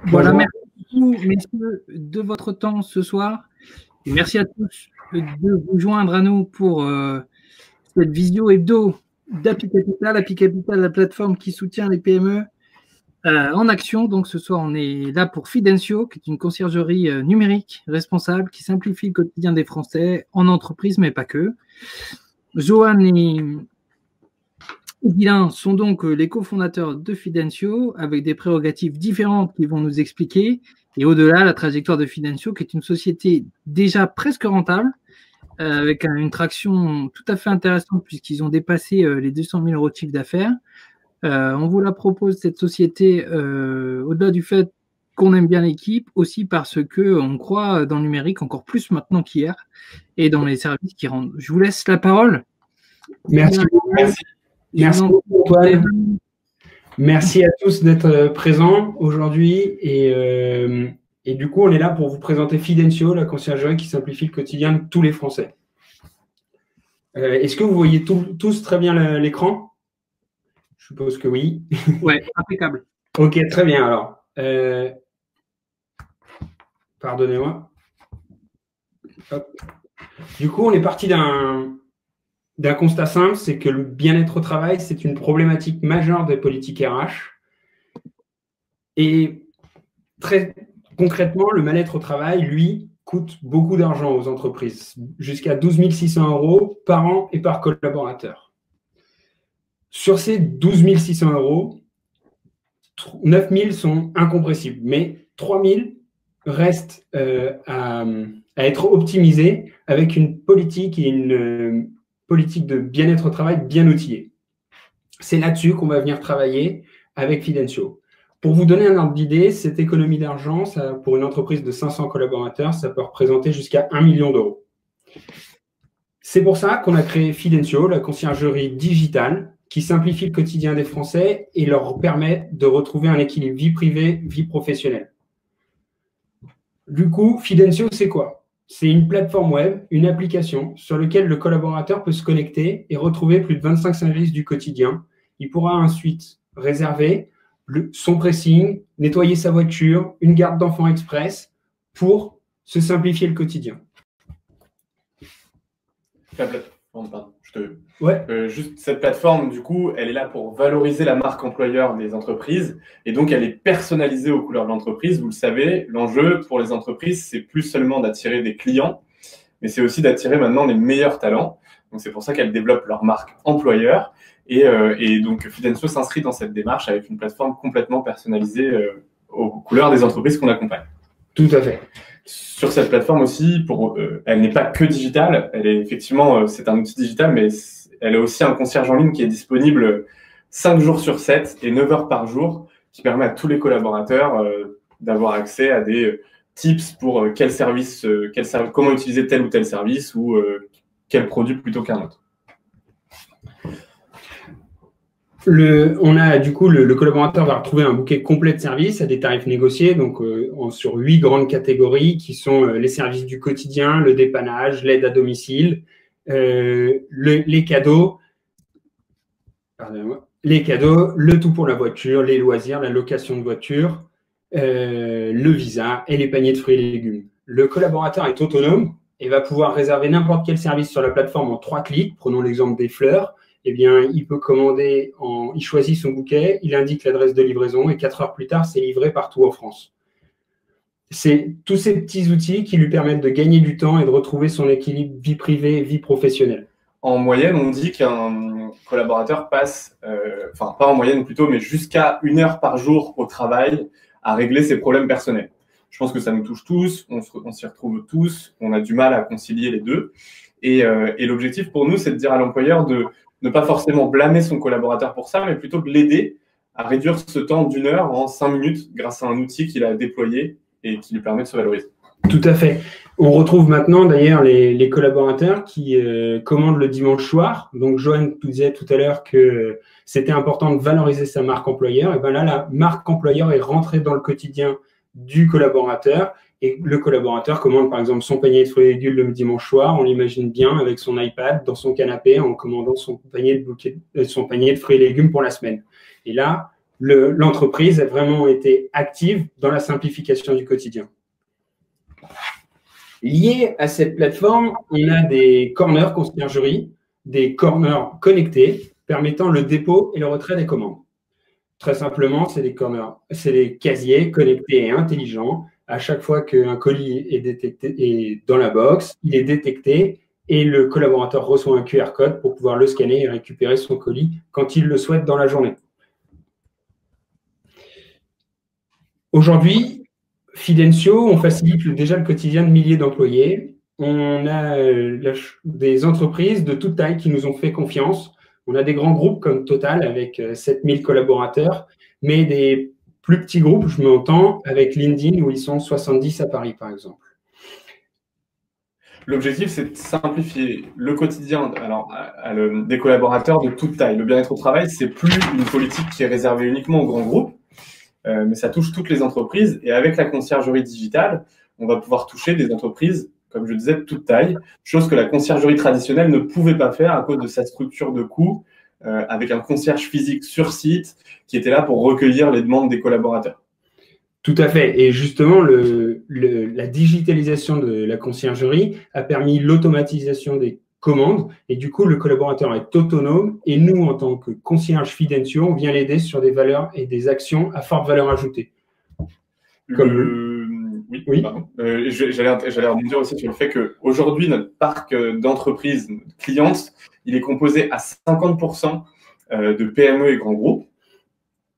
Voilà, Bonjour. merci beaucoup, messieurs, de votre temps ce soir. Et merci à tous de vous joindre à nous pour cette visio hebdo d'Api Capital. Api Capital, la plateforme qui soutient les PME en action. Donc ce soir, on est là pour Fidencio, qui est une conciergerie numérique responsable qui simplifie le quotidien des Français en entreprise, mais pas que. Johan et Guylain sont donc les cofondateurs de Fidencio, avec des prérogatives différentes qui vont nous expliquer. Et au-delà, la trajectoire de Fidencio, qui est une société déjà presque rentable, avec une traction tout à fait intéressante, puisqu'ils ont dépassé les 200 000 euros de chiffre d'affaires. On vous la propose, cette société, au-delà du fait qu'on aime bien l'équipe, aussi parce qu'on croit dans le numérique encore plus maintenant qu'hier, et dans les services qui rendent. Je vous laisse la parole. Merci. Merci beaucoup, Antoine. Merci à tous d'être présents aujourd'hui. Et du coup, on est là pour vous présenter Fidencio, la conciergerie qui simplifie le quotidien de tous les Français. Est-ce que vous voyez tous très bien l'écran? Je suppose que oui. Ouais, impeccable. Ok, très bien. Alors, pardonnez-moi. Du coup, on est parti d'un constat simple, c'est que le bien-être au travail, c'est une problématique majeure des politiques RH. Et très concrètement, le mal-être au travail, lui, coûte beaucoup d'argent aux entreprises, jusqu'à 12 600 euros par an et par collaborateur. Sur ces 12 600 euros, 9 000 sont incompressibles, mais 3 000 restent à être optimisés avec une politique et une politique de bien-être au travail bien outillée. C'est là-dessus qu'on va venir travailler avec Fidencio. Pour vous donner un ordre d'idée, cette économie d'argent, pour une entreprise de 500 collaborateurs, ça peut représenter jusqu'à 1 million d'euros. C'est pour ça qu'on a créé Fidencio, la conciergerie digitale, qui simplifie le quotidien des Français et leur permet de retrouver un équilibre vie privée, vie professionnelle. Du coup, Fidencio, c'est quoi? C'est une plateforme web, une application sur laquelle le collaborateur peut se connecter et retrouver plus de 25 services du quotidien. Il pourra ensuite réserver son pressing, nettoyer sa voiture, une garde d'enfants express pour se simplifier le quotidien. Juste cette plateforme, du coup, elle est là pour valoriser la marque employeur des entreprises et donc elle est personnalisée aux couleurs de l'entreprise. Vous le savez, l'enjeu pour les entreprises, c'est plus seulement d'attirer des clients, mais c'est aussi d'attirer maintenant les meilleurs talents. Donc c'est pour ça qu'elles développent leur marque employeur et donc Fidencio s'inscrit dans cette démarche avec une plateforme complètement personnalisée aux couleurs des entreprises qu'on accompagne. Tout à fait. Sur cette plateforme aussi, elle n'est pas que digitale, elle est effectivement, c'est un outil digital, mais elle a aussi un concierge en ligne qui est disponible 5 jours sur 7 et 9 heures par jour, qui permet à tous les collaborateurs d'avoir accès à des tips pour comment utiliser tel ou tel service ou quel produit plutôt qu'un autre. Du coup, le collaborateur va retrouver un bouquet complet de services à des tarifs négociés, donc sur 8 grandes catégories qui sont les services du quotidien, le dépannage, l'aide à domicile, les cadeaux, le tout pour la voiture, les loisirs, la location de voiture, le visa et les paniers de fruits et légumes. Le collaborateur est autonome et va pouvoir réserver n'importe quel service sur la plateforme en 3 clics. Prenons l'exemple des fleurs. Eh bien, il peut commander, il choisit son bouquet, il indique l'adresse de livraison et 4 heures plus tard, c'est livré partout en France. C'est tous ces petits outils qui lui permettent de gagner du temps et de retrouver son équilibre vie privée, vie professionnelle. En moyenne, on dit qu'un collaborateur passe, enfin pas en moyenne plutôt, mais jusqu'à 1 heure par jour au travail à régler ses problèmes personnels. Je pense que ça nous touche tous, on s'y retrouve tous, on a du mal à concilier les deux. Et l'objectif pour nous, c'est de dire à l'employeur de ne pas forcément blâmer son collaborateur pour ça, mais plutôt de l'aider à réduire ce temps d'1 heure en 5 minutes grâce à un outil qu'il a déployé et qui lui permet de se valoriser. Tout à fait. On retrouve maintenant d'ailleurs les collaborateurs qui commandent le dimanche soir. Donc, Johan disait tout à l'heure que c'était important de valoriser sa marque employeur. Et bien là, la marque employeur est rentrée dans le quotidien du collaborateur. Et le collaborateur commande par exemple son panier de fruits et légumes le dimanche soir, on l'imagine bien avec son iPad dans son canapé en commandant son panier de fruits et légumes pour la semaine. Et là, l'entreprise a vraiment été active dans la simplification du quotidien. Lié à cette plateforme, on a des corners conciergerie, des corners connectés permettant le dépôt et le retrait des commandes. Très simplement, c'est des corners, c'est des casiers connectés et intelligents. À chaque fois qu'un colis est détecté et dans la box, il est détecté et le collaborateur reçoit un QR code pour pouvoir le scanner et récupérer son colis quand il le souhaite dans la journée. Aujourd'hui, Fidencio, on facilite déjà le quotidien de milliers d'employés. On a des entreprises de toute taille qui nous ont fait confiance. On a des grands groupes comme Total avec 7000 collaborateurs, mais des plus petits groupes, je m'entends, avec LinkedIn où ils sont 70 à Paris, par exemple. L'objectif, c'est de simplifier le quotidien des collaborateurs de toute taille. Le bien-être au travail, c'est plus une politique qui est réservée uniquement aux grands groupes, mais ça touche toutes les entreprises. Et avec la conciergerie digitale, on va pouvoir toucher des entreprises, comme je disais, de toute taille, chose que la conciergerie traditionnelle ne pouvait pas faire à cause de sa structure de coût, avec un concierge physique sur site qui était là pour recueillir les demandes des collaborateurs. Tout à fait. Et justement, la digitalisation de la conciergerie a permis l'automatisation des commandes. Et du coup, le collaborateur est autonome. Et nous, en tant que concierge Fidencio, on vient l'aider sur des valeurs et des actions à forte valeur ajoutée. Oui. Pardon. J'allais rebondir aussi sur le fait qu'aujourd'hui, notre parc d'entreprises clientes, il est composé à 50% de PME et grands groupes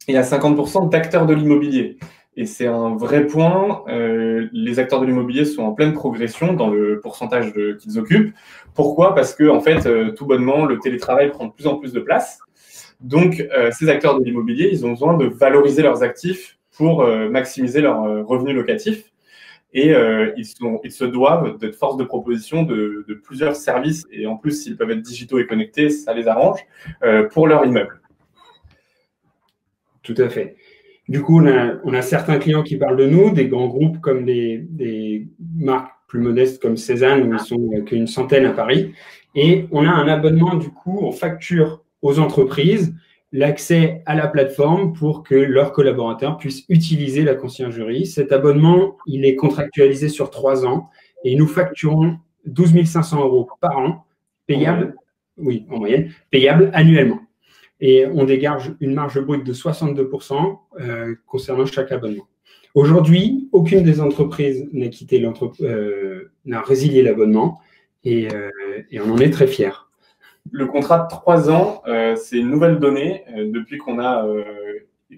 et à 50% d'acteurs de l'immobilier. Et c'est un vrai point. Les acteurs de l'immobilier sont en pleine progression dans le pourcentage qu'ils occupent. Pourquoi? Parce que, en fait, tout bonnement, le télétravail prend de plus en plus de place. Donc, ces acteurs de l'immobilier, ils ont besoin de valoriser leurs actifs pour maximiser leurs revenus locatifs. Et ils se doivent d'être force de proposition de plusieurs services. Et en plus, s'ils peuvent être digitaux et connectés, ça les arrange pour leur immeuble. Tout à fait. Du coup, on a certains clients qui parlent de nous, des grands groupes comme des marques plus modestes comme Cézanne, où ils sont qu'une centaine à Paris. Et on a un abonnement, du coup, on facture aux entreprises l'accès à la plateforme pour que leurs collaborateurs puissent utiliser la conciergerie. Cet abonnement, il est contractualisé sur 3 ans et nous facturons 12 500 € par an, payable, oui, en moyenne, payable annuellement. Et on dégage une marge brute de 62% concernant chaque abonnement. Aujourd'hui, aucune des entreprises n'a résilié l'abonnement et on en est très fiers. Le contrat de 3 ans, c'est une nouvelle donnée depuis qu'on a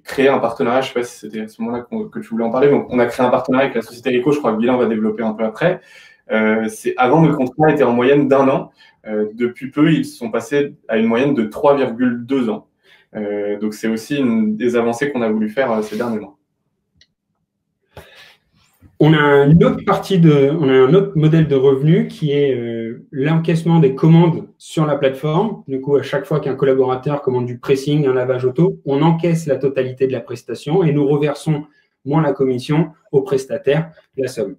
créé un partenariat. Je ne sais pas si c'était à ce moment-là que tu voulais en parler. Donc, on a créé un partenariat avec la société Rico. Je crois que Guilain va développer un peu après. Avant, le contrat était en moyenne d'1 an. Depuis peu, ils sont passés à une moyenne de 3,2 ans. Donc, c'est aussi une des avancées qu'on a voulu faire ces derniers mois. On a une autre on a un autre modèle de revenu qui est l'encaissement des commandes sur la plateforme. Du coup, à chaque fois qu'un collaborateur commande du pressing, un lavage auto, on encaisse la totalité de la prestation et nous reversons moins la commission au prestataire la somme.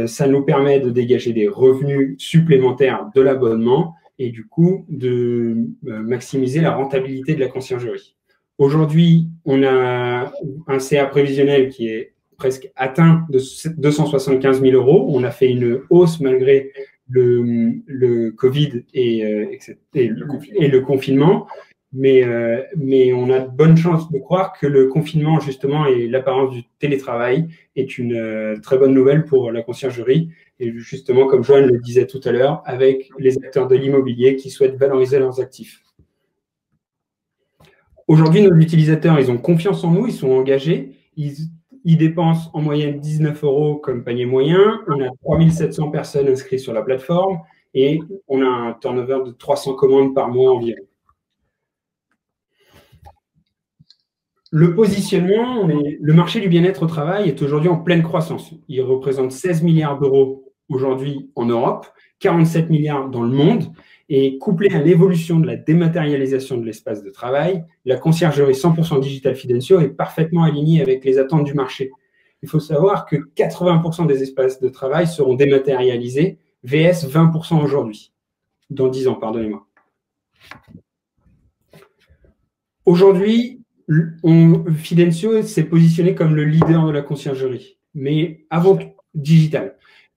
Ça nous permet de dégager des revenus supplémentaires de l'abonnement et du coup de maximiser la rentabilité de la conciergerie. Aujourd'hui, on a un CA prévisionnel qui est presque atteint de 275 000 €. On a fait une hausse malgré le Covid et le confinement. Mais on a de bonnes chances de croire que le confinement, justement, et l'apparence du télétravail est une très bonne nouvelle pour la conciergerie. Et justement, comme Joanne le disait tout à l'heure, avec les acteurs de l'immobilier qui souhaitent valoriser leurs actifs. Aujourd'hui, nos utilisateurs, ils ont confiance en nous, ils sont engagés. Ils dépensent en moyenne 19 € comme panier moyen. On a 3700 personnes inscrites sur la plateforme et on a un turnover de 300 commandes par mois environ. Le positionnement, le marché du bien-être au travail est aujourd'hui en pleine croissance. Il représente 16 milliards d'euros aujourd'hui en Europe, 47 milliards dans le monde. Et couplé à l'évolution de la dématérialisation de l'espace de travail, la conciergerie 100% Digital Fidencio est parfaitement alignée avec les attentes du marché. Il faut savoir que 80% des espaces de travail seront dématérialisés, VS 20% aujourd'hui, dans 10 ans, pardonnez-moi. Aujourd'hui, Fidencio s'est positionné comme le leader de la conciergerie, mais digital.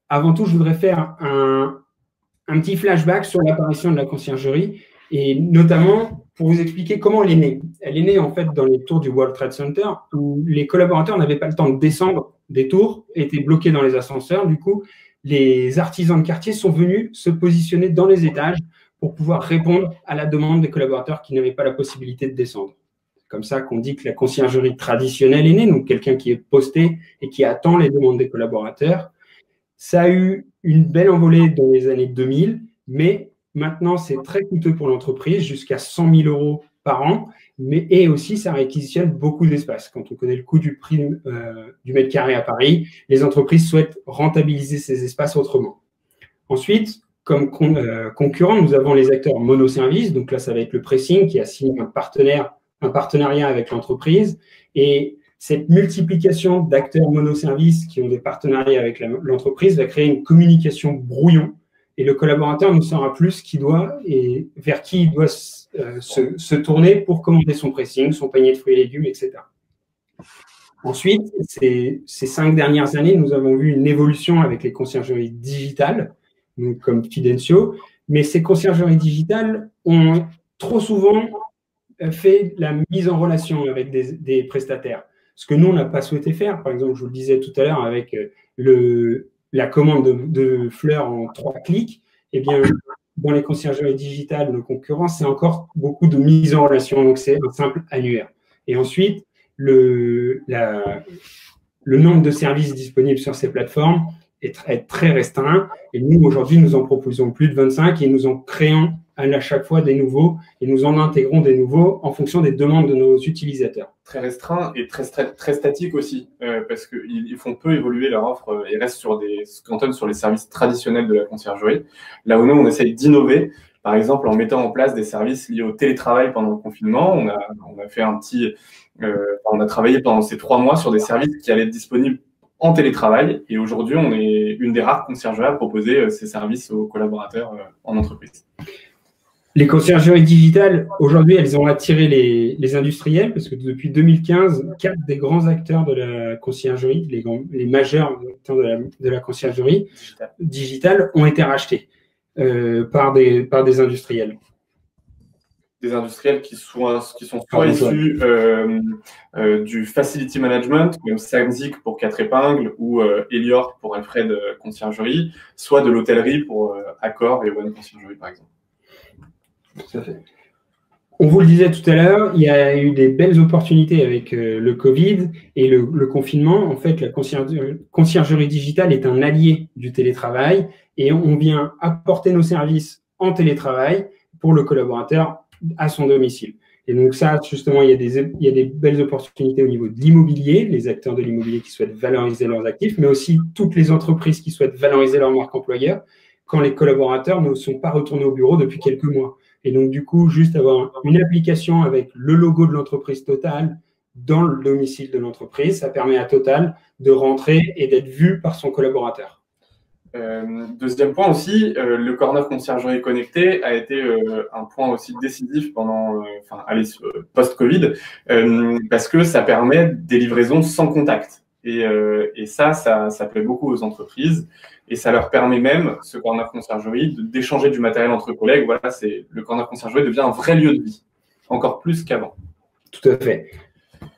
Avant tout, je voudrais faire un petit flashback sur l'apparition de la conciergerie et notamment pour vous expliquer comment elle est née. Elle est née en fait dans les tours du World Trade Center où les collaborateurs n'avaient pas le temps de descendre des tours, étaient bloqués dans les ascenseurs. Du coup, les artisans de quartier sont venus se positionner dans les étages pour pouvoir répondre à la demande des collaborateurs qui n'avaient pas la possibilité de descendre. C'est comme ça qu'on dit que la conciergerie traditionnelle est née, donc quelqu'un qui est posté et qui attend les demandes des collaborateurs. Ça a eu une belle envolée dans les années 2000, mais maintenant, c'est très coûteux pour l'entreprise, jusqu'à 100 000 € par an, et aussi, ça réquisitionne beaucoup d'espace. Quand on connaît le coût du prix du mètre carré à Paris, les entreprises souhaitent rentabiliser ces espaces autrement. Ensuite, comme concurrent, nous avons les acteurs monoservices. Donc là, ça va être le pressing qui a signé un partenariat avec l'entreprise. Et cette multiplication d'acteurs monoservices qui ont des partenariats avec l'entreprise va créer une communication brouillon. Et le collaborateur ne saura plus qui doit et vers qui il doit se tourner pour commander son pressing, son panier de fruits et légumes, etc. Ensuite, ces 5 dernières années, nous avons vu une évolution avec les conciergeries digitales, donc comme Fidencio, mais ces conciergeries digitales ont trop souvent fait la mise en relation avec des prestataires. Ce que nous, on n'a pas souhaité faire, par exemple, je vous le disais tout à l'heure avec la commande de fleurs en 3 clics, eh bien, dans les conciergeries digitales, nos concurrents, c'est encore beaucoup de mise en relation, donc c'est un simple annuaire. Et ensuite, le nombre de services disponibles sur ces plateformes est très restreint. Et nous, aujourd'hui, nous en proposons plus de 25 et nous en créons à chaque fois des nouveaux et nous en intégrons des nouveaux en fonction des demandes de nos utilisateurs. Très restreint et très statique aussi, parce qu'ils font peu évoluer leur offre et restent se cantonnent sur les services traditionnels de la conciergerie. Là où nous, on essaye d'innover, par exemple en mettant en place des services liés au télétravail pendant le confinement. On a fait on a travaillé pendant ces 3 mois sur des services qui allaient être disponibles en télétravail. Et aujourd'hui, on est une des rares conciergeries à proposer ces services aux collaborateurs en entreprise. Les conciergeries digitales, aujourd'hui, elles ont attiré les industriels parce que depuis 2015, 4 des grands acteurs de la conciergerie, les majeurs acteurs de la conciergerie digitale ont été rachetés par des industriels. Des industriels qui sont soit issus du facility management, comme Samzik pour 4 épingles ou Elior pour Alfred Conciergerie, soit de l'hôtellerie pour Accor et One Conciergerie, par exemple. Tout à fait. On vous le disait tout à l'heure, il y a eu des belles opportunités avec le Covid et le confinement. En fait, la conciergerie digitale est un allié du télétravail et on vient apporter nos services en télétravail pour le collaborateur à son domicile. Et donc ça, justement, il y a des belles opportunités au niveau de l'immobilier, les acteurs de l'immobilier qui souhaitent valoriser leurs actifs, mais aussi toutes les entreprises qui souhaitent valoriser leur marque employeur quand les collaborateurs ne sont pas retournés au bureau depuis quelques mois. Et donc, du coup, juste avoir une application avec le logo de l'entreprise Total dans le domicile de l'entreprise, ça permet à Total de rentrer et d'être vu par son collaborateur. Deuxième point aussi, le corner conciergerie connecté a été un point aussi décisif pendant, post-Covid, parce que ça permet des livraisons sans contact. Et ça plaît beaucoup aux entreprises et ça leur permet même, ce corner conciergerie, d'échanger du matériel entre collègues. Voilà, le corner conciergerie devient un vrai lieu de vie, encore plus qu'avant. Tout à fait.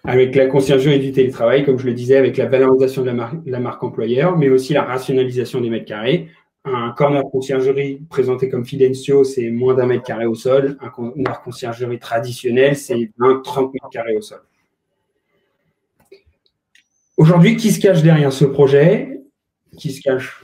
Avec la conciergerie du télétravail, comme je le disais, avec la valorisation de la marque employeur, mais aussi la rationalisation des mètres carrés. Un corner conciergerie présenté comme Fidencio, c'est moins d'1 mètre carré au sol. Un corner conciergerie traditionnel, c'est 30 mètres carrés au sol. Aujourd'hui, qui se cache derrière ce projet? Qui se cache?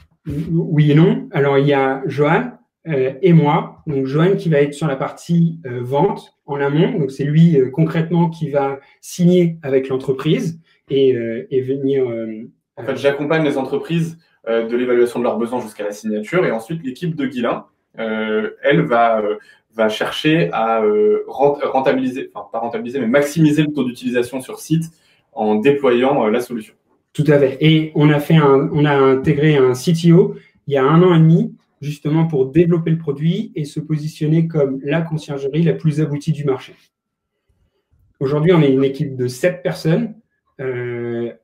Oui et non. Alors, il y a Johan et moi. Donc, Johan qui va être sur la partie vente en amont. Donc, c'est lui concrètement qui va signer avec l'entreprise et venir… En fait, j'accompagne les entreprises de l'évaluation de leurs besoins jusqu'à la signature. Et ensuite, l'équipe de Guilain, elle va chercher à rentabiliser, enfin pas rentabiliser, mais maximiser le taux d'utilisation sur site en déployant la solution. Tout à fait. Et on a intégré un CTO il y a 1 an et demi, justement pour développer le produit et se positionner comme la conciergerie la plus aboutie du marché. Aujourd'hui, on est une équipe de 7 personnes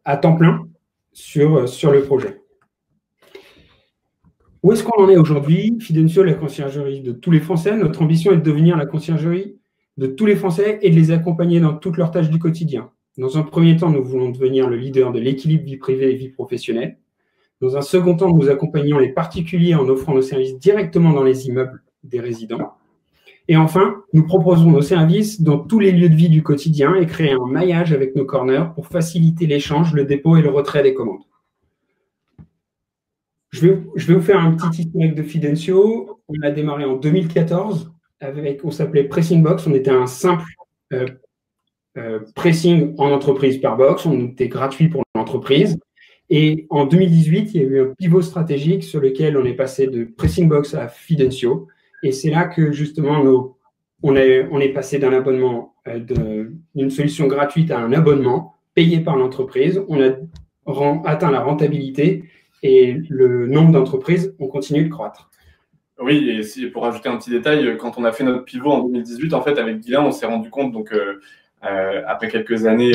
à temps plein sur le projet. Où est-ce qu'on en est aujourd'hui? Fidencio, la conciergerie de tous les Français. Notre ambition est de devenir la conciergerie de tous les Français et de les accompagner dans toutes leurs tâches du quotidien. Dans un premier temps, nous voulons devenir le leader de l'équilibre vie privée et vie professionnelle. Dans un second temps, nous accompagnons les particuliers en offrant nos services directement dans les immeubles des résidents. Et enfin, nous proposons nos services dans tous les lieux de vie du quotidien et créer un maillage avec nos corners pour faciliter l'échange, le dépôt et le retrait des commandes. Je vais vous faire un petit historique de Fidencio. On a démarré en 2014 on s'appelait Pressing Box. On était un simple pressing en entreprise par box. On était gratuit pour l'entreprise. Et en 2018, il y a eu un pivot stratégique sur lequel on est passé de Pressing Box à Fidencio. Et c'est là que justement on est passé d'un abonnement d'une solution gratuite à un abonnement payé par l'entreprise. On a atteint la rentabilité et le nombre d'entreprises ont continué de croître. Oui, et pour rajouter un petit détail, quand on a fait notre pivot en 2018, en fait, avec Guilain, on s'est rendu compte, donc après quelques années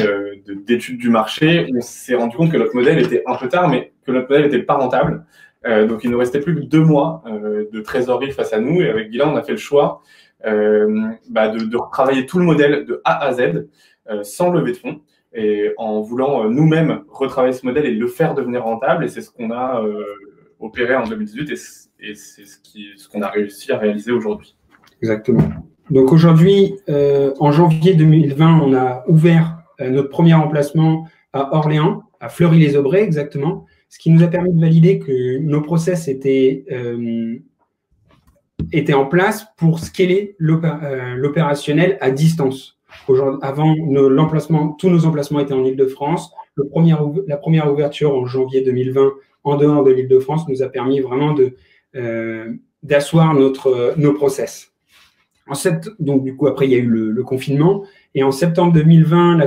d'études du marché, on s'est rendu compte que notre modèle était un peu tard, mais que notre modèle n'était pas rentable. Donc, il nous restait plus que 2 mois de trésorerie face à nous. Et avec Guilain, on a fait le choix de retravailler tout le modèle de A à Z sans lever de fonds. Et en voulant nous-mêmes retravailler ce modèle et le faire devenir rentable. Et c'est ce qu'on a opéré en 2018 et c'est ce qu'on a réussi à réaliser aujourd'hui. Exactement. Donc aujourd'hui, en janvier 2020, on a ouvert notre premier emplacement à Orléans, à Fleury-les-Aubrais exactement, ce qui nous a permis de valider que nos process étaient en place pour scaler l'opérationnel à distance. Avant, tous nos emplacements étaient en Île-de-France. La première ouverture en janvier 2020 en dehors de l'Île-de-France nous a permis vraiment d'asseoir nos process. Donc, du coup, après, il y a eu le confinement. Et en septembre 2020,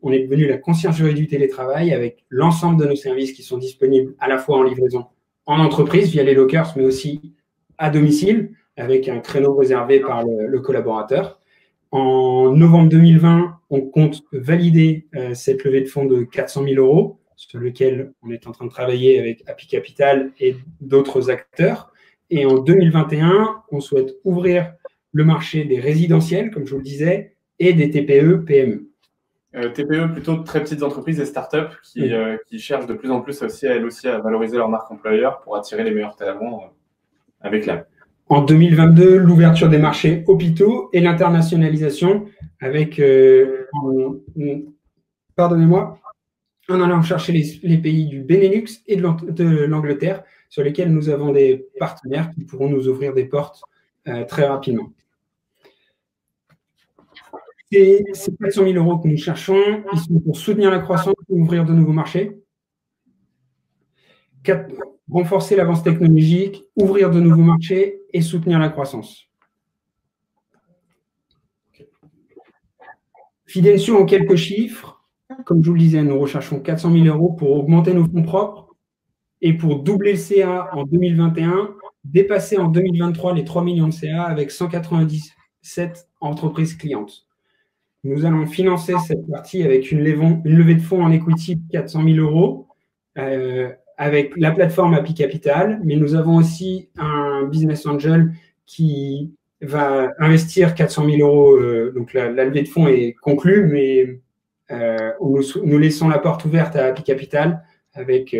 on est devenu la conciergerie du télétravail avec l'ensemble de nos services qui sont disponibles à la fois en livraison en entreprise via les lockers, mais aussi à domicile avec un créneau réservé par le collaborateur. En novembre 2020, on compte valider cette levée de fonds de 400 000 euros, sur lequel on est en train de travailler avec Happy Capital et d'autres acteurs. Et en 2021, on souhaite ouvrir le marché des résidentiels, comme je vous le disais, et des TPE, PME. TPE, plutôt de très petites entreprises et startups qui cherchent de plus en plus aussi, elles aussi, à valoriser leur marque employeur pour attirer les meilleurs talents avec l'âme. En 2022, l'ouverture des marchés hôpitaux et l'internationalisation avec, pardonnez-moi, en allant chercher les pays du Benelux et de l'Angleterre, sur lesquels nous avons des partenaires qui pourront nous ouvrir des portes très rapidement. Ces 400 000 euros que nous cherchons, ils sont pour soutenir la croissance et ouvrir de nouveaux marchés. Renforcer l'avance technologique, ouvrir de nouveaux marchés et soutenir la croissance. Fidencio en quelques chiffres. Comme je vous le disais, nous recherchons 400 000 euros pour augmenter nos fonds propres et pour doubler le CA en 2021, dépasser en 2023 les 3 millions de CA avec 197 entreprises clientes. Nous allons financer cette partie avec une levée de fonds en equity de 400 000 euros avec la plateforme Happy Capital, mais nous avons aussi un business angel qui va investir 400 000 euros. Donc la levée de fonds est conclue, mais nous laissons la porte ouverte à Happy Capital avec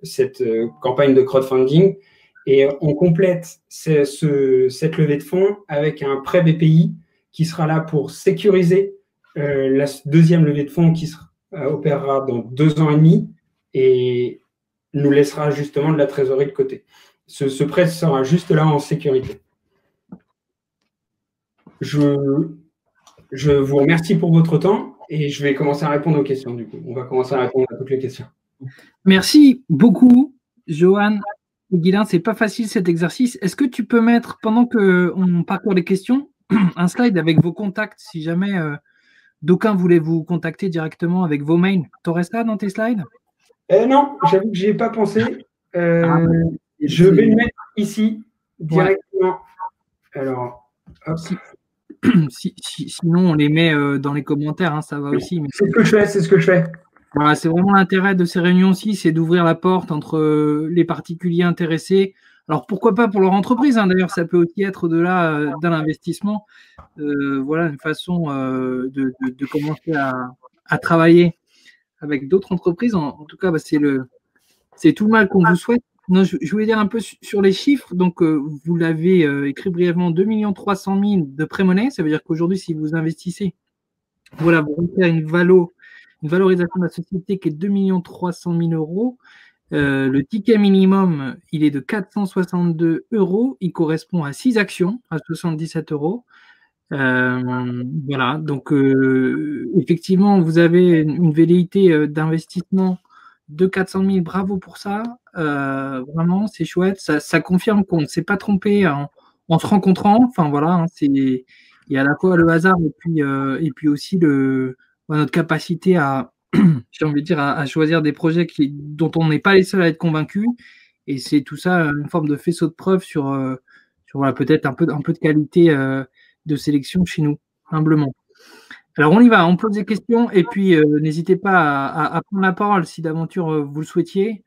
cette campagne de crowdfunding. Et on complète cette levée de fonds avec un prêt BPI qui sera là pour sécuriser la deuxième levée de fonds qui opérera dans 2 ans et demi et nous laissera justement de la trésorerie de côté. Ce prêt sera juste là en sécurité. Je vous remercie pour votre temps et je vais commencer à répondre aux questions du coup. On va commencer à répondre à toutes les questions. Merci beaucoup, Johan. Guilain, c'est pas facile cet exercice. Est-ce que tu peux mettre, pendant qu'on parcourt les questions, un slide avec vos contacts, si jamais d'aucuns voulaient vous contacter directement avec vos mails. Tu aurais ça dans tes slides? Non, j'avoue que je n'y ai pas pensé. Je vais le mettre ici, directement. Ouais. Alors, hop. sinon, on les met dans les commentaires, hein, ça va aussi. Mais... C'est ce que je fais, c'est ce que je fais. Voilà, c'est vraiment l'intérêt de ces réunions-ci, c'est d'ouvrir la porte entre les particuliers intéressés. Alors, pourquoi pas pour leur entreprise, hein, d'ailleurs, ça peut aussi être de là d'un investissement. Voilà une façon de commencer à travailler avec d'autres entreprises. En tout cas, bah, c'est tout le mal qu'on vous souhaite. Non, je voulais dire un peu sur les chiffres. Donc, vous l'avez écrit brièvement, 2 300 000 de pré-monnaie. Ça veut dire qu'aujourd'hui, si vous investissez, voilà, vous avez une valorisation de la société qui est 2 300 000 euros. Le ticket minimum, il est de 462 euros. Il correspond à 6 actions à 77 euros. Voilà, donc effectivement, vous avez une velléité d'investissement de 400 000. Bravo pour ça. Vraiment, c'est chouette. Ça confirme qu'on ne s'est pas trompé en se rencontrant. Enfin voilà, hein, il y a à la fois le hasard et puis aussi notre capacité à, j'ai envie de dire, à choisir des projets dont on n'est pas les seuls à être convaincus. Et c'est tout ça une forme de faisceau de preuve sur voilà, peut-être un peu de qualité de sélection chez nous, humblement. Alors on y va, on pose des questions et puis n'hésitez pas à prendre la parole si d'aventure vous le souhaitiez,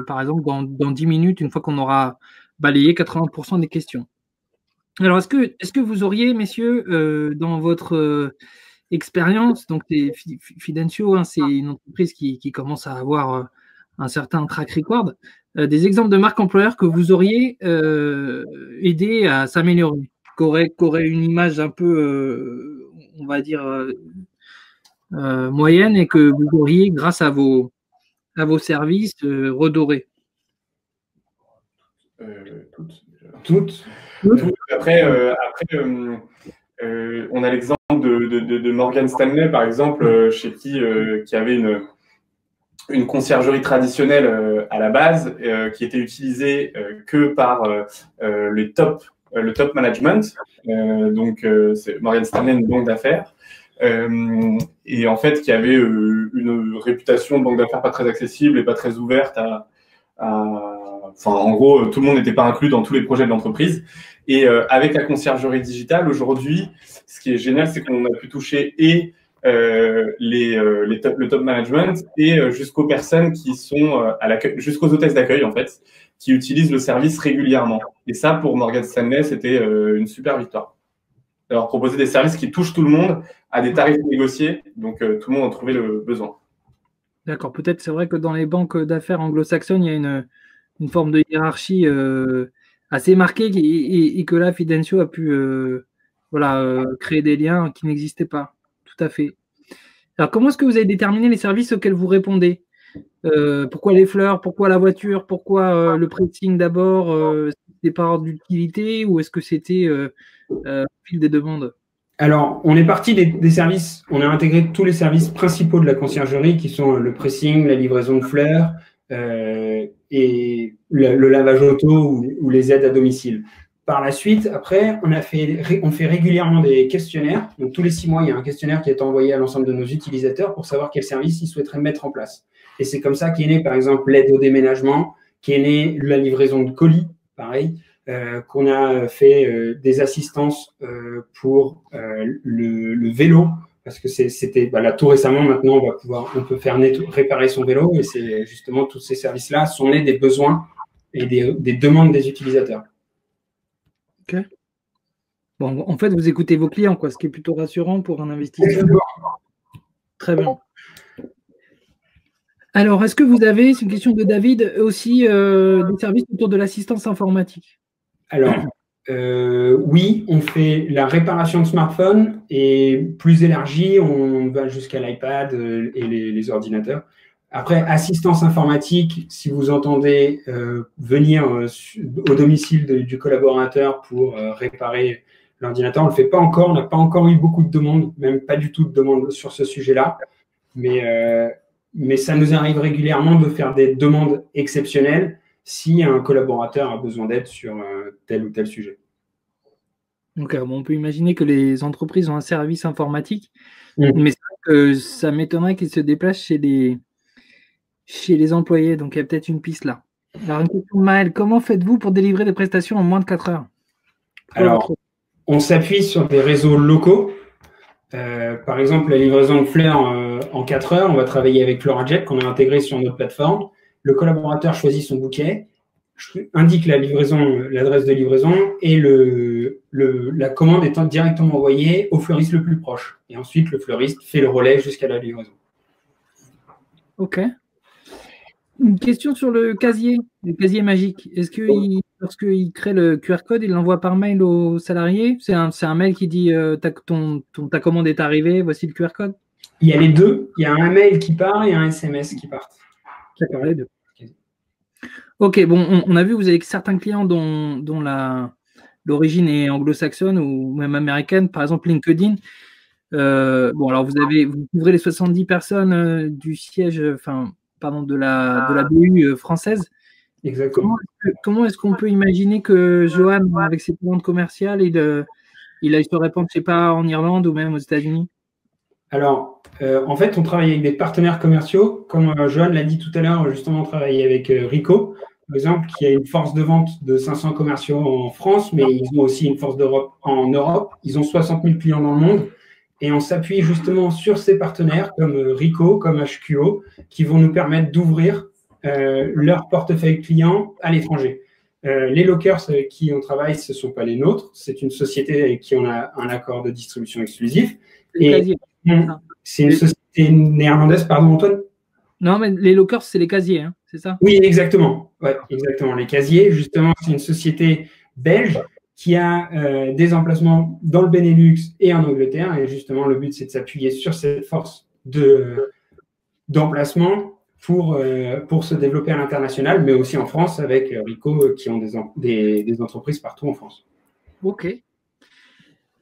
par exemple dans 10 minutes, une fois qu'on aura balayé 80% des questions. Alors est-ce que vous auriez, messieurs, dans votre expérience, donc Fidencio, hein, c'est une entreprise qui commence à avoir un certain track record, des exemples de marques employeurs que vous auriez aidé à s'améliorer, qu'aurait une image un peu, on va dire, moyenne et que vous auriez, grâce à vos services, redoré? Toutes. Après, on a l'exemple de Morgan Stanley, par exemple, chez qui avait une conciergerie traditionnelle à la base, qui était utilisée que par le top management. Donc, c'est Morgan Stanley, une banque d'affaires. Et en fait, qui avait une réputation de banque d'affaires pas très accessible et pas très ouverte Enfin, en gros, tout le monde n'était pas inclus dans tous les projets de l'entreprise. Et avec la conciergerie digitale, aujourd'hui, ce qui est génial, c'est qu'on a pu toucher et le top management et jusqu'aux personnes qui sont à l'accueil, jusqu'aux hôtesses d'accueil, en fait, qui utilisent le service régulièrement. Et ça, pour Morgan Stanley, c'était une super victoire. Alors, proposer des services qui touchent tout le monde à des tarifs négociés, donc tout le monde en trouvait le besoin. D'accord, peut-être c'est vrai que dans les banques d'affaires anglo-saxonnes, il y a une forme de hiérarchie assez marquée et que là, Fidencio a pu créer des liens qui n'existaient pas. Tout à fait. Alors, comment est-ce que vous avez déterminé les services auxquels vous répondez? Pourquoi les fleurs? Pourquoi la voiture? Pourquoi le pricing d'abord? C'était par ordre d'utilité ou est-ce que c'était au fil des demandes? Alors, on est parti des services, on a intégré tous les services principaux de la conciergerie qui sont le pressing, la livraison de fleurs et le lavage auto ou les aides à domicile. Par la suite, après, on fait régulièrement des questionnaires. Donc, tous les 6 mois, il y a un questionnaire qui est envoyé à l'ensemble de nos utilisateurs pour savoir quel service ils souhaiteraient mettre en place. Et c'est comme ça qu'est né, par exemple, l'aide au déménagement, qu'est née la livraison de colis, pareil. Qu'on a fait des assistances pour le vélo, parce que c'était là tout récemment, maintenant on peut faire réparer son vélo, et c'est justement tous ces services-là sont nés des besoins et des demandes des utilisateurs. Ok. Bon, en fait, vous écoutez vos clients, quoi, ce qui est plutôt rassurant pour un investisseur. Très bien. Alors, est-ce que vous avez, c'est une question de David, aussi des services autour de l'assistance informatique? Alors, oui, on fait la réparation de smartphones et plus élargi, on va jusqu'à l'iPad et les ordinateurs. Après, assistance informatique, si vous entendez venir au domicile du collaborateur pour réparer l'ordinateur, on ne le fait pas encore. On n'a pas encore eu beaucoup de demandes, même pas du tout de demandes sur ce sujet-là. Mais ça nous arrive régulièrement de faire des demandes exceptionnelles si un collaborateur a besoin d'aide sur tel ou tel sujet. Donc, on peut imaginer que les entreprises ont un service informatique, mais c'est vrai que ça m'étonnerait qu'ils se déplacent chez les employés. Donc, il y a peut-être une piste là. Alors, une question de Maël. Comment faites-vous pour délivrer des prestations en moins de 4 heures? Alors, On s'appuie sur des réseaux locaux. Par exemple, la livraison de fleurs en 4 heures, on va travailler avec FloraJet qu'on a intégré sur notre plateforme. Le collaborateur choisit son bouquet, indique l'adresse de livraison et la commande étant directement envoyée au fleuriste le plus proche. Et ensuite, le fleuriste fait le relais jusqu'à la livraison. Ok. Une question sur le casier magique. Est-ce que lorsqu'il crée le QR code, il l'envoie par mail aux salariés? C'est un mail qui dit ta commande est arrivée, voici le QR code? Il y a les deux. Il y a un mail qui part et un SMS qui part. D'accord, les deux. Ok, bon, on a vu, vous avez certains clients dont l'origine est anglo-saxonne ou même américaine, par exemple LinkedIn. Bon, alors vous couvrez les 70 personnes du siège, de la BU française. Exactement. Comment est-ce qu'on peut imaginer que Johan, avec ses ventes commerciales, il aille se répandre, je sais pas, en Irlande ou même aux États-Unis? Alors, en fait, on travaille avec des partenaires commerciaux. Comme Johan l'a dit tout à l'heure, justement, on travaille avec Rico, par exemple, qui a une force de vente de 500 commerciaux en France, mais ils ont aussi une force d'Europe en Europe. Ils ont 60 000 clients dans le monde. Et on s'appuie justement sur ces partenaires comme Rico, comme HQO, qui vont nous permettre d'ouvrir leur portefeuille client à l'étranger. Les lockers avec qui on travaille, ce ne sont pas les nôtres. C'est une société avec qui on a un accord de distribution exclusif. Et c'est une société néerlandaise, pardon Antoine? Non, mais les lockers, c'est les casiers, hein, c'est ça? Oui, exactement. Ouais, exactement. Les casiers, justement, c'est une société belge qui a des emplacements dans le Benelux et en Angleterre. Et justement, le but, c'est de s'appuyer sur cette force d'emplacement pour se développer à l'international, mais aussi en France avec Rico qui ont des entreprises partout en France. Ok.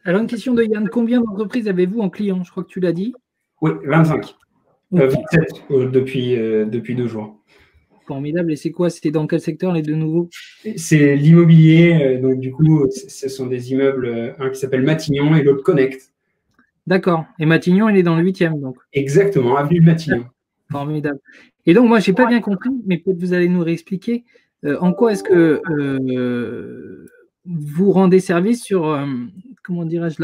Alors, une question de Yann. Combien d'entreprises avez-vous en client? Je crois que tu l'as dit. Oui, 25. Okay. 27 depuis 2 jours. Formidable. Et c'est quoi? C'était dans quel secteur, les deux nouveaux? C'est l'immobilier. Donc, du coup, ce sont des immeubles, un qui s'appelle Matignon et l'autre Connect. D'accord. Et Matignon, il est dans le 8e, donc. Exactement, avenue de Matignon. Formidable. Et donc, moi, je n'ai pas bien compris, mais peut-être vous allez nous réexpliquer en quoi est-ce que vous rendez service sur, comment dirais-je,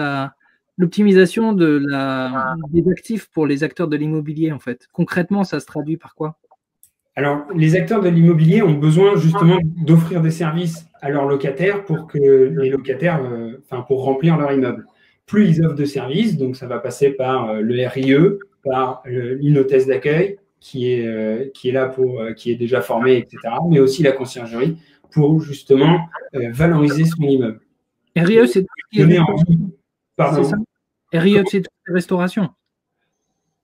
l'optimisation des actifs pour les acteurs de l'immobilier, en fait. Concrètement, ça se traduit par quoi? Alors, les acteurs de l'immobilier ont besoin justement d'offrir des services à leurs locataires pour que les locataires, pour remplir leur immeuble. Plus ils offrent de services, donc ça va passer par le RIE, par une hôtesse d'accueil qui est là qui est déjà formée, etc., mais aussi la conciergerie pour justement valoriser son immeuble. RIE, c'est tout ce qui est Pardon. C'est ça. RIE, c'est toute la restauration.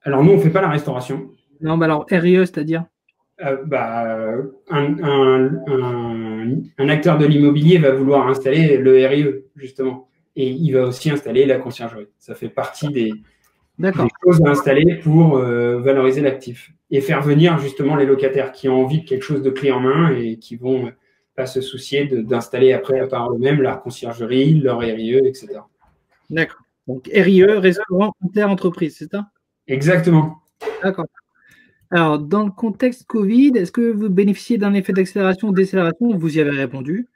Alors, nous, on ne fait pas la restauration. Non, bah alors, RIE, c'est-à-dire un acteur de l'immobilier va vouloir installer le RIE, justement. Et il va aussi installer la conciergerie. Ça fait partie des choses à installer pour valoriser l'actif. Et faire venir, justement, les locataires qui ont envie de quelque chose de clé en main et qui vont pas se soucier d'installer après par eux-mêmes leur conciergerie, leur RIE, etc. D'accord. Donc, RIE, restaurant inter-entreprise, c'est ça? Exactement. D'accord. Alors, dans le contexte Covid, est-ce que vous bénéficiez d'un effet d'accélération ou décélération? Vous y avez répondu.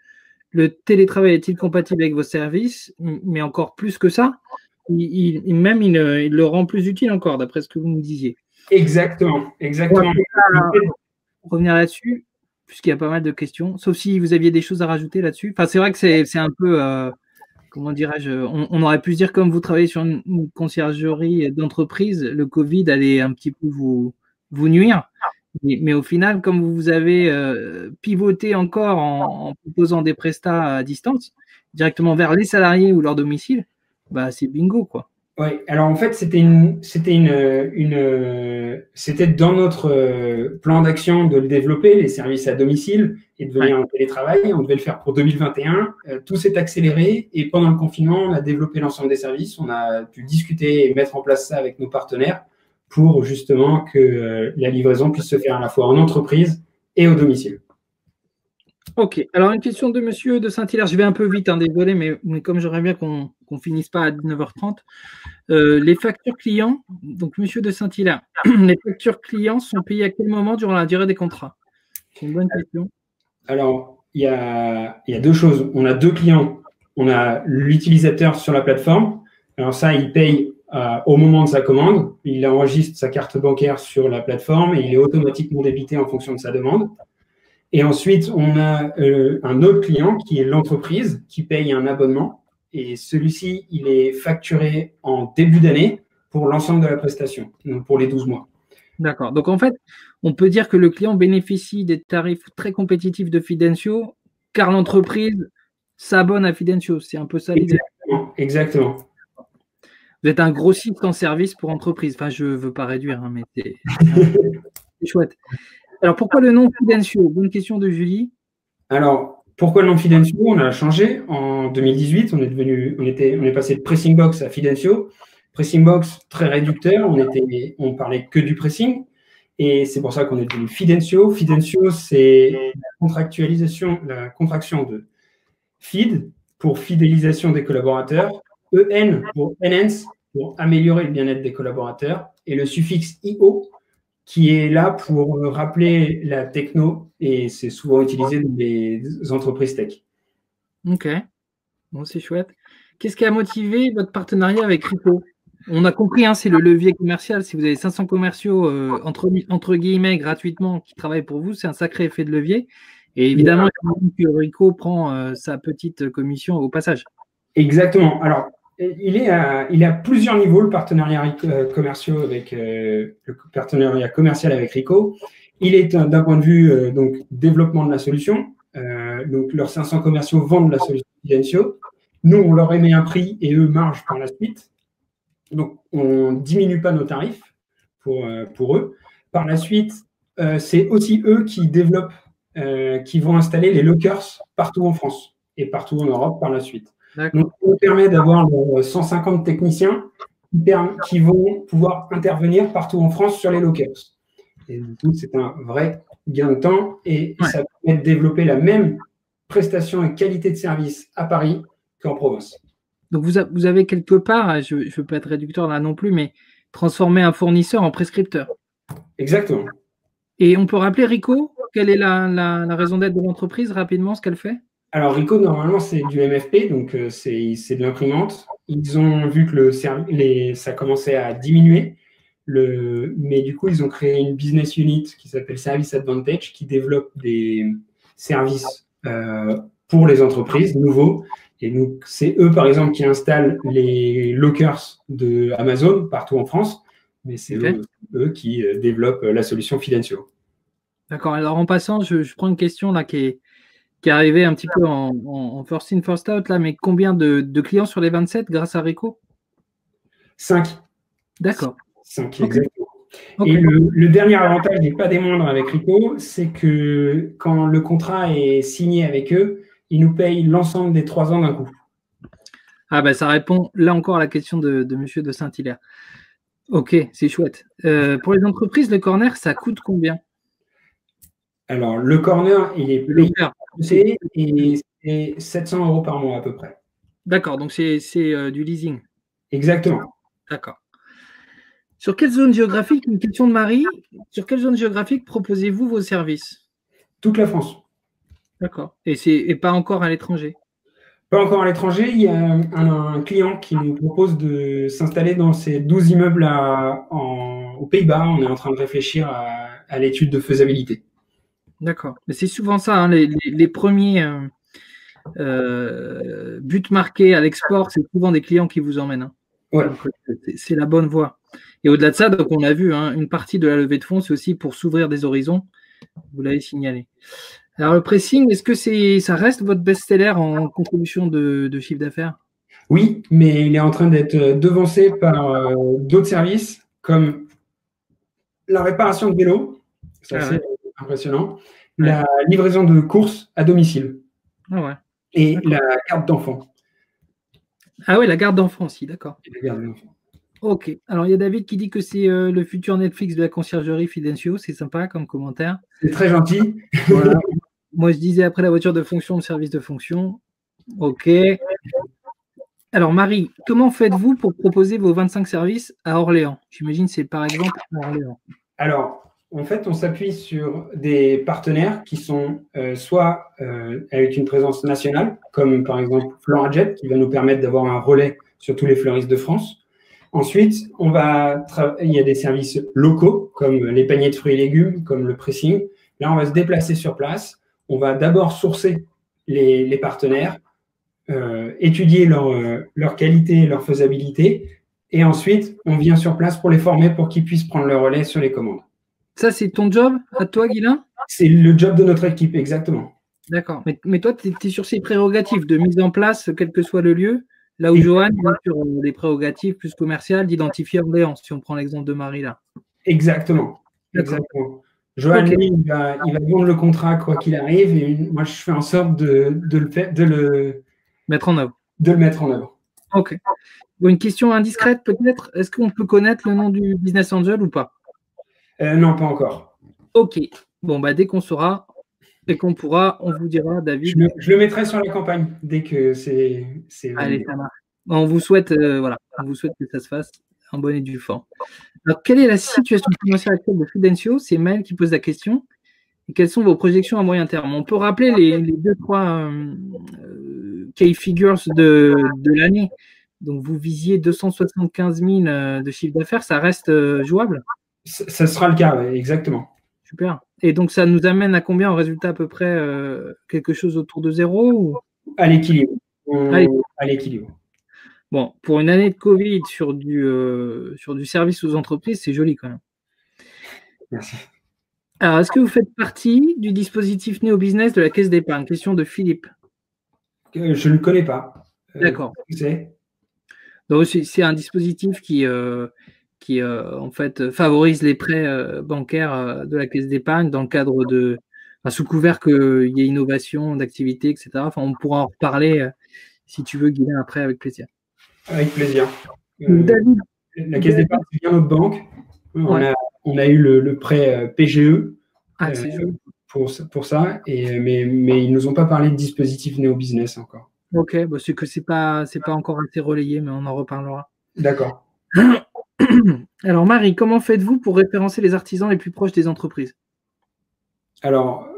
Le télétravail est-il compatible avec vos services? Mais encore plus que ça, il le rend plus utile encore, d'après ce que vous nous disiez. Exactement. Revenir là-dessus, puisqu'il y a pas mal de questions, sauf si vous aviez des choses à rajouter là-dessus. Enfin, c'est vrai que c'est un peu, comment dirais-je, on aurait pu se dire, comme vous travaillez sur une conciergerie d'entreprise, le Covid allait un petit peu vous nuire. Mais au final, comme vous avez pivoté encore en proposant des prestats à distance, directement vers les salariés ou leur domicile, bah, c'est bingo, quoi. Oui, alors en fait, c'était dans notre plan d'action de le développer, les services à domicile et de venir en télétravail. On devait le faire pour 2021. Tout s'est accéléré et pendant le confinement, on a développé l'ensemble des services. On a pu discuter et mettre en place ça avec nos partenaires pour justement que la livraison puisse se faire à la fois en entreprise et au domicile. Ok, alors une question de monsieur de Saint-Hilaire. Je vais un peu vite, hein, désolé, mais comme j'aimerais bien qu'on finisse pas à 19h30. Les factures clients, donc monsieur de Saint-Hilaire, les factures clients sont payées à quel moment durant la durée des contrats? C'est une bonne question. Alors, il y a 2 choses. On a 2 clients On a l'utilisateur sur la plateforme. Alors ça, il paye au moment de sa commande. Il enregistre sa carte bancaire sur la plateforme et il est automatiquement débité en fonction de sa demande. Et ensuite, on a un autre client qui est l'entreprise qui paye un abonnement. Et celui-ci, il est facturé en début d'année pour l'ensemble de la prestation, donc pour les 12 mois. D'accord. Donc, en fait, on peut dire que le client bénéficie des tarifs très compétitifs de Fidencio car l'entreprise s'abonne à Fidencio. C'est un peu ça l'idée. Exactement. Vous êtes un grossiste en service pour entreprise. Enfin, je ne veux pas réduire, hein, mais c'est chouette. Alors, pourquoi le nom Fidencio? Bonne question de Julie. Alors, pourquoi le nom Fidencio? On a changé en 2018. On est passé de Pressing Box à Fidencio. Pressing Box, très réducteur. On parlait que du pressing. Et c'est pour ça qu'on est devenu Fidencio. Fidencio, c'est la contraction de feed pour fidélisation des collaborateurs, EN pour enhance, pour améliorer le bien-être des collaborateurs, et le suffixe IO qui est là pour rappeler la techno, et c'est souvent utilisé dans les entreprises tech. Ok, bon, c'est chouette. Qu'est-ce qui a motivé votre partenariat avec Rico? On a compris, hein, c'est le levier commercial. Si vous avez 500 commerciaux entre guillemets gratuitement qui travaillent pour vous, c'est un sacré effet de levier. Et évidemment, que Rico prend sa petite commission au passage. Exactement. Alors, il est à plusieurs niveaux, le partenariat commercial avec Rico. Il est d'un point de vue donc développement de la solution. Donc, leurs 500 commerciaux vendent la solution Fidencio. Nous, on leur émet un prix et eux margent par la suite. Donc, on ne diminue pas nos tarifs pour eux. Par la suite, c'est aussi eux qui développent, qui vont installer les lockers partout en France et partout en Europe par la suite. Donc, ça nous permet d'avoir 150 techniciens qui vont pouvoir intervenir partout en France sur les lockers. Et du coup, c'est un vrai gain de temps et ça permet de développer la même prestation et qualité de service à Paris qu'en province. Donc, vous avez quelque part, je ne veux pas être réducteur là non plus, mais transformer un fournisseur en prescripteur. Exactement. Et on peut rappeler Rico, quelle est la raison d'être de l'entreprise, rapidement, ce qu'elle fait? Alors, Rico, normalement, c'est du MFP, donc c'est de l'imprimante. Ils ont vu que ça commençait à diminuer, mais du coup, ils ont créé une business unit qui s'appelle Service Advantage, qui développe des services pour les entreprises nouveaux. Et donc, c'est eux, par exemple, qui installent les lockers de Amazon partout en France, mais c'est eux qui développent la solution Fidencio. D'accord. Alors, en passant, je prends une question là qui est arrivée un petit peu en first in, first out, là, mais combien de clients sur les 27 grâce à Rico? 5. D'accord. 5, exactement. Okay. Et le dernier avantage, et pas des moindres avec Rico, c'est que quand le contrat est signé avec eux, ils nous payent l'ensemble des 3 ans d'un coup. Ah ben, ça répond là encore à la question de Monsieur de Saint-Hilaire. Ok, c'est chouette. Pour les entreprises, le corner, ça coûte combien? Alors, le corner, il est payé et c'est 700 € par mois à peu près. D'accord, donc c'est du leasing. Exactement. D'accord. Sur quelle zone géographique, une question de Marie, sur quelle zone géographique proposez-vous vos services? Toute la France. D'accord. Et pas encore à l'étranger? Pas encore à l'étranger. Il y a un client qui nous propose de s'installer dans ces 12 immeubles aux Pays-Bas. On est en train de réfléchir à l'étude de faisabilité. D'accord. Mais c'est souvent ça, hein, les premiers buts marqués à l'export, c'est souvent des clients qui vous emmènent. Hein. Ouais. C'est la bonne voie. Et au-delà de ça, donc on a vu, hein, une partie de la levée de fonds, c'est aussi pour s'ouvrir des horizons. Vous l'avez signalé. Alors, le pressing, est-ce que ça reste votre best-seller en contribution de chiffre d'affaires? Oui, mais il est en train d'être devancé par d'autres services comme la réparation de vélos. C'est assez impressionnant. Ouais. La livraison de courses à domicile. Ah ouais. Et la garde d'enfants. Ah ouais, la garde d'enfants aussi, d'accord. La garde d'enfants. Ok. Alors, il y a David qui dit que c'est le futur Netflix de la conciergerie Fidencio. C'est sympa comme commentaire. C'est très gentil. Voilà. Moi, je disais après la voiture de fonction, le service de fonction. Ok. Alors, Marie, comment faites-vous pour proposer vos 25 services à Orléans? J'imagine c'est par exemple à Orléans. Alors, En fait, on s'appuie sur des partenaires qui sont soit avec une présence nationale, comme par exemple Florajet, qui va nous permettre d'avoir un relais sur tous les fleuristes de France. Ensuite, il y a des services locaux, comme les paniers de fruits et légumes, comme le pressing. Là, on va se déplacer sur place. On va d'abord sourcer les partenaires, étudier leur qualité, leur faisabilité, et ensuite, on vient sur place pour les former pour qu'ils puissent prendre le relais sur les commandes. Ça, c'est ton job à toi, Guilain? C'est le job de notre équipe, exactement. D'accord. Mais toi, tu es sur ces prérogatives de mise en place, quel que soit le lieu, là où Johan est sur des prérogatives plus commerciales d'identifier Orléans, si on prend l'exemple de Marie là. Exactement. Exactement. Johan, Okay. lui, il va vendre le contrat quoi qu'il arrive, et moi, je fais en sorte de le mettre en œuvre. De le mettre en œuvre. Ok. Bon, une question indiscrète peut-être. Est-ce qu'on peut connaître le nom du business angel ou pas? Non, pas encore. Ok. Bon, bah, dès qu'on saura et qu'on pourra, on vous dira, David. Je le mettrai sur la campagne dès que c'est. Allez, ça marche. On vous souhaite, voilà, on vous souhaite que ça se fasse en bonne et due forme. Alors, quelle est la situation financière actuelle de Fidencio? C'est Maël qui pose la question. Et quelles sont vos projections à moyen terme? On peut rappeler les 2-3 key figures de l'année. Donc, vous visiez 275 000 de chiffre d'affaires, ça reste jouable? Ça sera le cas, ouais, exactement. Super. Et donc, ça nous amène à combien en résultat à peu près quelque chose autour de 0 ou... À l'équilibre. À l'équilibre. Bon, pour une année de Covid sur du service aux entreprises, c'est joli quand même. Merci. Alors, est-ce que vous faites partie du dispositif Néo Business de la Caisse d'épargne? Question de Philippe. Je ne le connais pas. D'accord. Donc, c'est un dispositif qui en fait, favorise les prêts bancaires de la Caisse d'épargne dans le cadre de, sous couvert qu'il y ait innovation d'activité, etc. Enfin, on pourra en reparler si tu veux, Guilain, après, avec plaisir. Avec plaisir. David, la Caisse d'épargne, c'est bien notre banque. On a eu le prêt PGE pour ça, mais ils ne nous ont pas parlé de dispositif Néo Business encore. Ok, bah c'est que c'est pas encore assez relayé, mais on en reparlera. D'accord. Alors Marie, comment faites-vous pour référencer les artisans les plus proches des entreprises? Alors,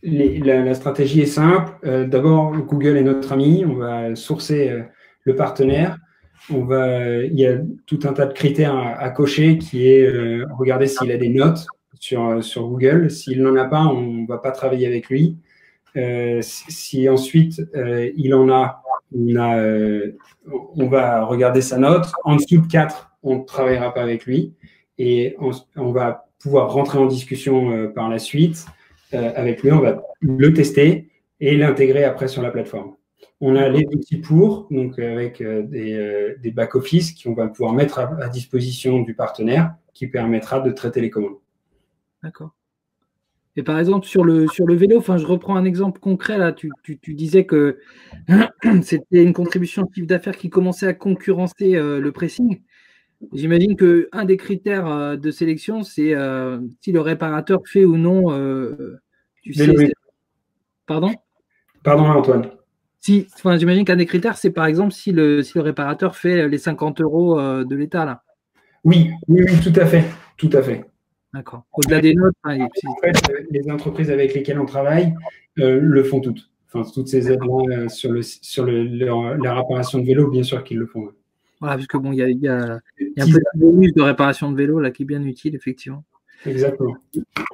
la stratégie est simple. D'abord, Google est notre ami. On va sourcer le partenaire. Il y a tout un tas de critères à cocher qui est regarder s'il a des notes sur Google. S'il n'en a pas, on ne va pas travailler avec lui. Si ensuite il en a, on va regarder sa note. En dessous de 4, on ne travaillera pas avec lui. Et on va pouvoir rentrer en discussion par la suite avec lui. On va le tester et l'intégrer après sur la plateforme. On a les outils pour, donc avec des back-office qu'on va pouvoir mettre à disposition du partenaire qui permettra de traiter les commandes. D'accord. Et par exemple, sur le vélo, je reprends un exemple concret, là, tu disais que c'était une contribution de chiffre d'affaires qui commençait à concurrencer le pressing. J'imagine qu'un des critères de sélection, c'est si le réparateur fait ou non, Pardon, Antoine. J'imagine qu'un des critères, c'est par exemple si le réparateur fait les 50 € de l'État, là. Oui, tout à fait. Tout à fait. D'accord. Au-delà des notes, en fait, les entreprises avec lesquelles on travaille le font toutes. Enfin, toutes ces aides-là sur la réparation de vélo, bien sûr qu'ils le font. Voilà, parce que bon, il y a un petit bonus de réparation de vélo là qui est bien utile, effectivement. Exactement.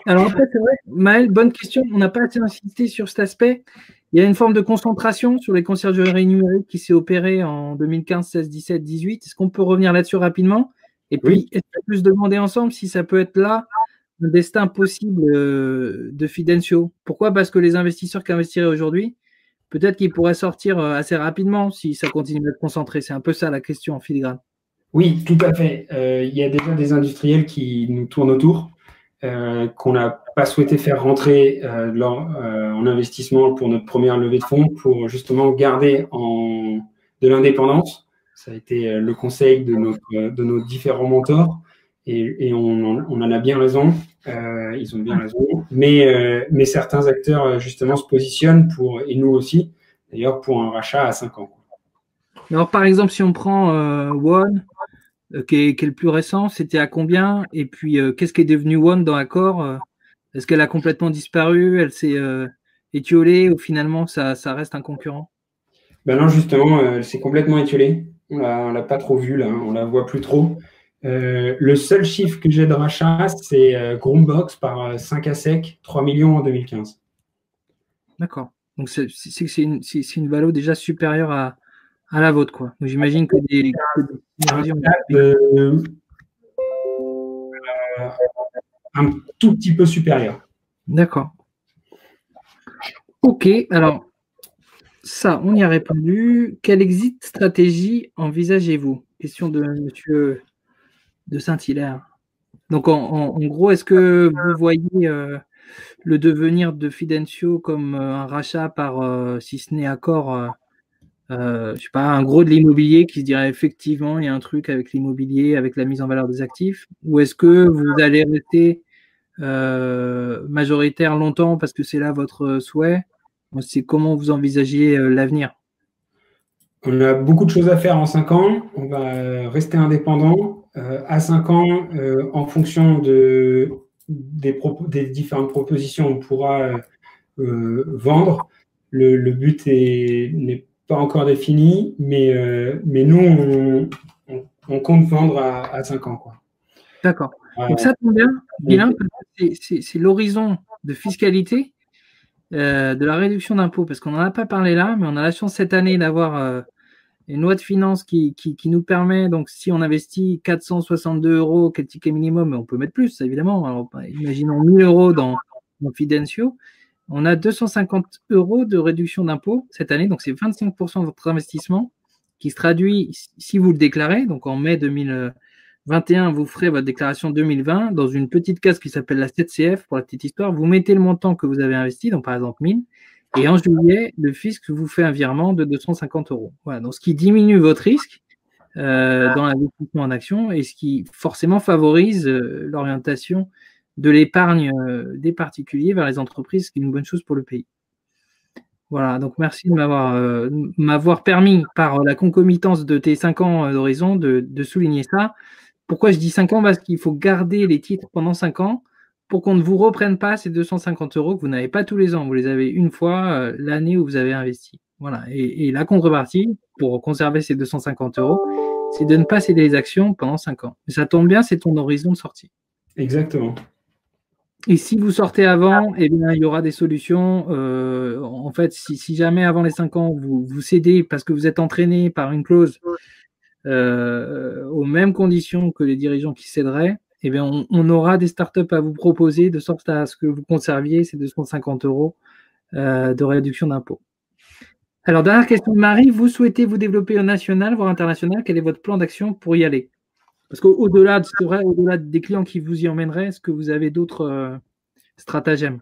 Alors après, c'est vrai, Maël, bonne question. On n'a pas assez insisté sur cet aspect. Il y a une forme de concentration sur les conciergeries numériques qui s'est opérée en 2015, 16, 17, 18. Est-ce qu'on peut revenir là-dessus rapidement? Et puis, est-ce qu'on peut se demander ensemble si ça peut être là un destin possible de Fidencio? Pourquoi? Parce que les investisseurs qui investiraient aujourd'hui, peut-être qu'ils pourraient sortir assez rapidement si ça continue à être concentré. C'est un peu ça la question en filigrane. Oui, tout à fait. Il y a déjà des industriels qui nous tournent autour, qu'on n'a pas souhaité faire rentrer en investissement pour notre première levée de fonds, pour justement garder de l'indépendance. Ça a été le conseil de nos différents mentors et on en a bien raison. Ils ont bien raison. Mais certains acteurs, justement, se positionnent et nous aussi, d'ailleurs, pour un rachat à 5 ans. Alors, par exemple, si on prend One, qui est le plus récent, c'était à combien? Et puis, qu'est-ce qui est devenu One dans Accor? Est-ce qu'elle a complètement disparu? Elle s'est étiolée ou finalement ça reste un concurrent? Ben non, justement, c'est complètement étiolé. On l'a pas trop vu là, hein, on la voit plus trop. Le seul chiffre que j'ai de rachat, c'est Groombox par 5 à sec, 3 millions en 2015. D'accord. Donc c'est une valo déjà supérieure à la vôtre, quoi. J'imagine que des un tout petit peu supérieur. D'accord. Ok, alors ça, on y a répondu. Quelle exit stratégie envisagez-vous? Question de Monsieur de Saint-Hilaire. Donc en gros, est-ce que vous voyez le devenir de Fidencio comme un rachat par, si ce n'est Accor, je sais pas, un gros de l'immobilier qui se dirait effectivement il y a un truc avec l'immobilier, avec la mise en valeur des actifs, ou est-ce que vous allez rester majoritaire longtemps parce que c'est là votre souhait? C'est comment vous envisagez l'avenir? On a beaucoup de choses à faire en 5 ans. On va rester indépendant. À 5 ans, en fonction des différentes propositions, on pourra vendre. Le but n'est pas encore défini, mais nous, on compte vendre à 5 ans, quoi. D'accord. Donc ça tombe bien, Guilain, parce que c'est l'horizon de fiscalité de la réduction d'impôts, parce qu'on n'en a pas parlé là, mais on a la chance cette année d'avoir une loi de finances qui nous permet, donc si on investit 462 euros, quel ticket minimum, mais on peut mettre plus, évidemment. Alors, imaginons 1000 euros dans Fidencio, on a 250 euros de réduction d'impôts cette année, donc c'est 25% de votre investissement qui se traduit, si vous le déclarez, donc en mai 2021, vous ferez votre déclaration 2020 dans une petite case qui s'appelle la 7CF, pour la petite histoire, vous mettez le montant que vous avez investi, donc par exemple 1000, et en juillet, le fisc vous fait un virement de 250 euros. Voilà, donc ce qui diminue votre risque dans l'investissement en action et ce qui forcément favorise l'orientation de l'épargne des particuliers vers les entreprises, ce qui est une bonne chose pour le pays. Voilà, donc merci de m'avoir permis par la concomitance de tes 5 ans d'horizon de souligner ça. Pourquoi je dis 5 ans? Parce qu'il faut garder les titres pendant 5 ans pour qu'on ne vous reprenne pas ces 250 euros que vous n'avez pas tous les ans. Vous les avez une fois l'année où vous avez investi. Voilà. Et la contrepartie, pour conserver ces 250 euros, c'est de ne pas céder les actions pendant 5 ans. Mais ça tombe bien, c'est ton horizon de sortie. Exactement. Et si vous sortez avant, eh bien, il y aura des solutions. En fait, si jamais avant les 5 ans, vous cédez parce que vous êtes entraîné par une clause aux mêmes conditions que les dirigeants qui céderaient, eh bien, on aura des startups à vous proposer de sorte à ce que vous conserviez ces 250 euros de réduction d'impôt. Alors, dernière question de Marie, vous souhaitez vous développer au national, voire international, quel est votre plan d'action pour y aller? Parce qu'au-delà, c'est vrai, au-delà des clients qui vous y emmèneraient, est-ce que vous avez d'autres stratagèmes?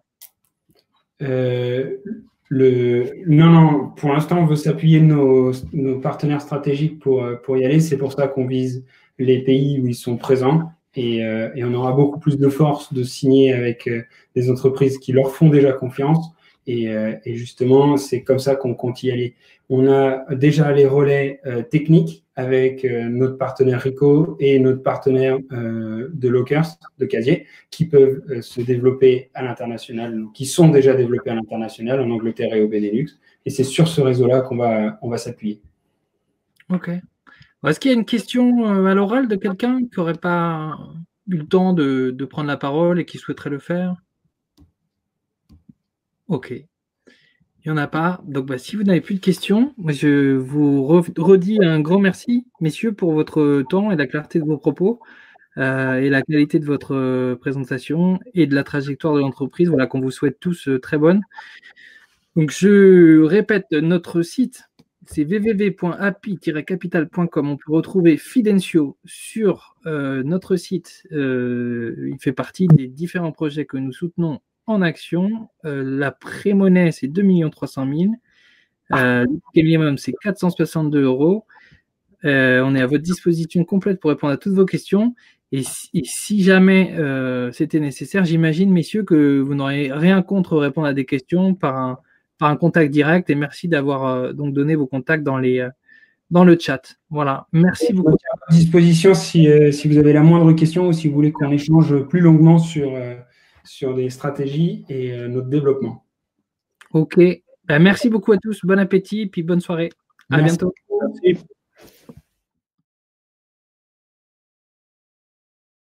Non, pour l'instant, on veut s'appuyer de nos partenaires stratégiques pour y aller. C'est pour ça qu'on vise les pays où ils sont présents et on aura beaucoup plus de force de signer avec des entreprises qui leur font déjà confiance. Et justement, c'est comme ça qu'on compte y aller. On a déjà les relais techniques avec notre partenaire Rico et notre partenaire de Lockers, de Casier, qui peuvent se développer à l'international, qui sont déjà développés à l'international, en Angleterre et au Benelux. Et c'est sur ce réseau-là qu'on va s'appuyer. Ok. Est-ce qu'il y a une question à l'oral de quelqu'un qui n'aurait pas eu le temps de prendre la parole et qui souhaiterait le faire? Ok. Il n'y en a pas. Donc, si vous n'avez plus de questions, je vous redis un grand merci, messieurs, pour votre temps et la clarté de vos propos et la qualité de votre présentation et de la trajectoire de l'entreprise. Voilà, qu'on vous souhaite tous très bonne. Donc, je répète, notre site, c'est www.happy-capital.com. On peut retrouver Fidencio sur notre site. Il fait partie des différents projets que nous soutenons en action. La pré-monnaie, c'est 2 300 000. Le ticket minimum, c'est 462 euros. On est à votre disposition complète pour répondre à toutes vos questions. Et si jamais c'était nécessaire, j'imagine, messieurs, que vous n'aurez rien contre répondre à des questions par un contact direct. Et merci d'avoir donc donné vos contacts dans les dans le chat. Voilà, merci beaucoup. Je suis à votre disposition si vous avez la moindre question ou si vous voulez qu'on échange plus longuement sur des stratégies et notre développement. Ok, merci beaucoup à tous, bon appétit, puis bonne soirée. À bientôt. Merci.